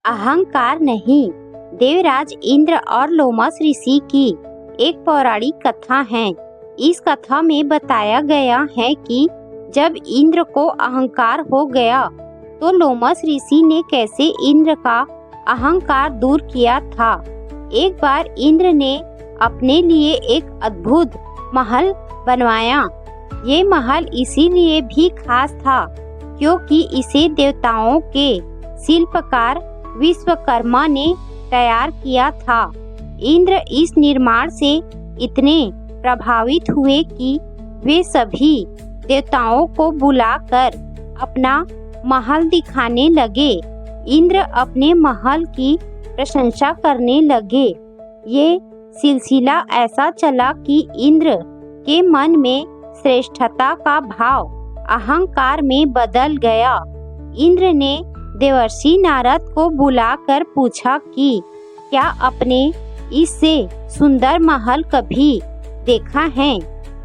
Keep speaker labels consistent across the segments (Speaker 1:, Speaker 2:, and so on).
Speaker 1: अहंकार नहीं। देवराज इंद्र और लोमस ऋषि की एक पौराणिक कथा है। इस कथा में बताया गया है कि जब इंद्र को अहंकार हो गया तो लोमस ऋषि ने कैसे इंद्र का अहंकार दूर किया था। एक बार इंद्र ने अपने लिए एक अद्भुत महल बनवाया। ये महल इसीलिए भी खास था क्योंकि इसे देवताओं के शिल्पकार विश्वकर्मा ने तैयार किया था। इंद्र इस निर्माण से इतने प्रभावित हुए कि वे सभी देवताओं को बुलाकर अपना महल दिखाने लगे। इंद्र अपने महल की प्रशंसा करने लगे। ये सिलसिला ऐसा चला कि इंद्र के मन में श्रेष्ठता का भाव अहंकार में बदल गया। इंद्र ने देवर्षि नारद को बुलाकर पूछा कि क्या आपने इससे सुंदर महल कभी देखा है।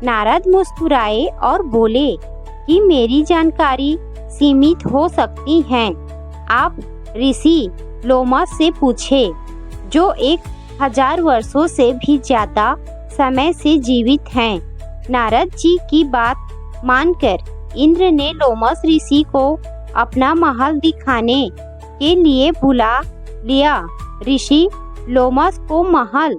Speaker 1: नारद मुस्कुराए और बोले कि मेरी जानकारी सीमित हो सकती है। आप ऋषि लोमस से पूछे जो 1000 वर्षों से भी ज्यादा समय से जीवित हैं। नारद जी की बात मानकर इंद्र ने लोमस ऋषि को अपना महल दिखाने के लिए बुला लिया। ऋषि लोमस को महल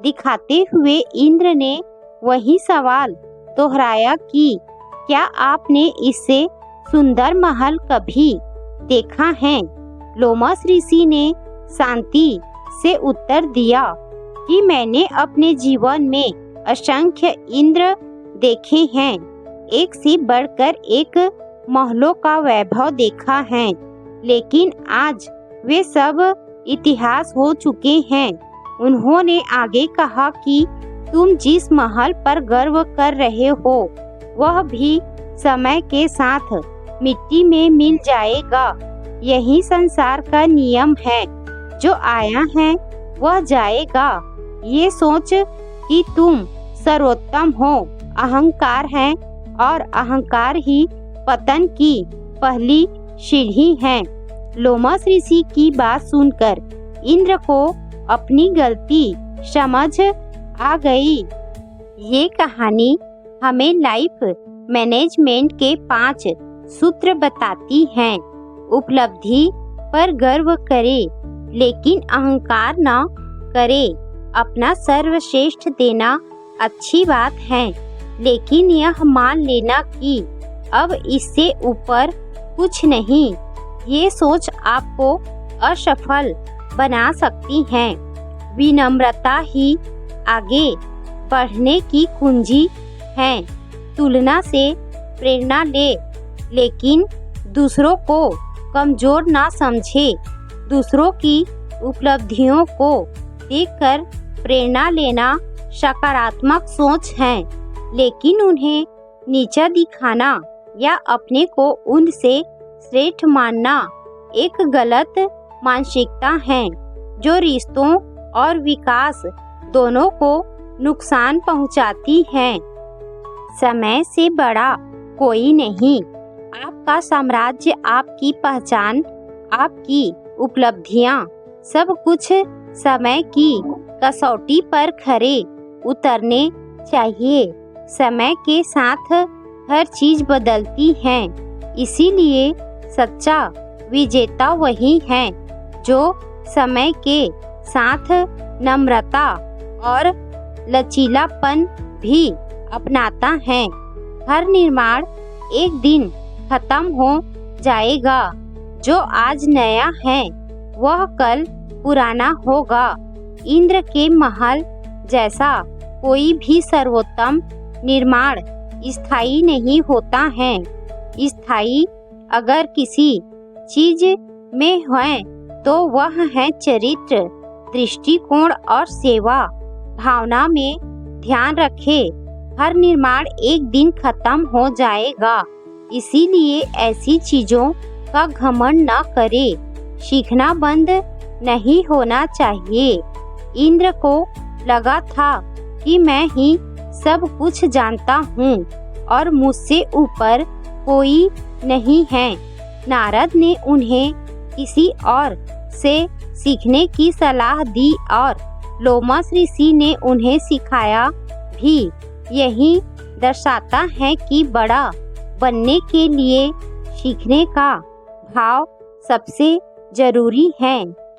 Speaker 1: दिखाते हुए इंद्र ने वही सवाल दोहराया कि क्या आपने इससे सुंदर महल कभी देखा है। लोमस ऋषि ने शांति से उत्तर दिया कि मैंने अपने जीवन में असंख्य इंद्र देखे हैं। एक से बढ़कर एक महलों का वैभव देखा है, लेकिन आज वे सब इतिहास हो चुके हैं। उन्होंने आगे कहा कि तुम जिस महल पर गर्व कर रहे हो वह भी समय के साथ मिट्टी में मिल जाएगा। यही संसार का नियम है। जो आया है वह जाएगा। ये सोच कि तुम सर्वोत्तम हो अहंकार है और अहंकार ही पतन की पहली सीढ़ी है। लोमस ऋषि की बात सुनकर इंद्र को अपनी गलती समझ आ गई। ये कहानी हमें लाइफ मैनेजमेंट के 5 सूत्र बताती हैं। उपलब्धि पर गर्व करे लेकिन अहंकार न करे। अपना सर्वश्रेष्ठ देना अच्छी बात है, लेकिन यह मान लेना कि अब इससे ऊपर कुछ नहीं, ये सोच आपको असफल बना सकती है। विनम्रता ही आगे बढ़ने की कुंजी है। तुलना से प्रेरणा ले, लेकिन दूसरों को कमजोर ना समझे। दूसरों की उपलब्धियों को देखकर प्रेरणा लेना सकारात्मक सोच है, लेकिन उन्हें नीचा दिखाना या अपने को उनसे श्रेष्ठ मानना एक गलत मानसिकता है जो रिश्तों और विकास दोनों को नुकसान पहुंचाती है। समय से बड़ा कोई नहीं। आपका साम्राज्य, आपकी पहचान, आपकी उपलब्धियां सब कुछ समय की कसौटी पर खरे उतरने चाहिए। समय के साथ हर चीज बदलती है, इसीलिए सच्चा विजेता वही है जो समय के साथ नम्रता और लचीलापन भी अपनाता है। हर निर्माण एक दिन खत्म हो जाएगा। जो आज नया है वह कल पुराना होगा। इंद्र के महल जैसा कोई भी सर्वोत्तम निर्माण स्थायी नहीं होता है। स्थायी अगर किसी चीज में है तो वह है चरित्र, दृष्टिकोण और सेवा भावना में। ध्यान रखे, हर निर्माण एक दिन खत्म हो जाएगा, इसीलिए ऐसी चीजों का घमंड न करे। सीखना बंद नहीं होना चाहिए। इंद्र को लगा था कि मैं ही सब कुछ जानता हूँ और मुझसे ऊपर कोई नहीं है। नारद ने उन्हें किसी और से सीखने की सलाह दी और लोमस ऋषि ने उन्हें सिखाया भी। यही दर्शाता है कि बड़ा बनने के लिए सीखने का भाव सबसे जरूरी है।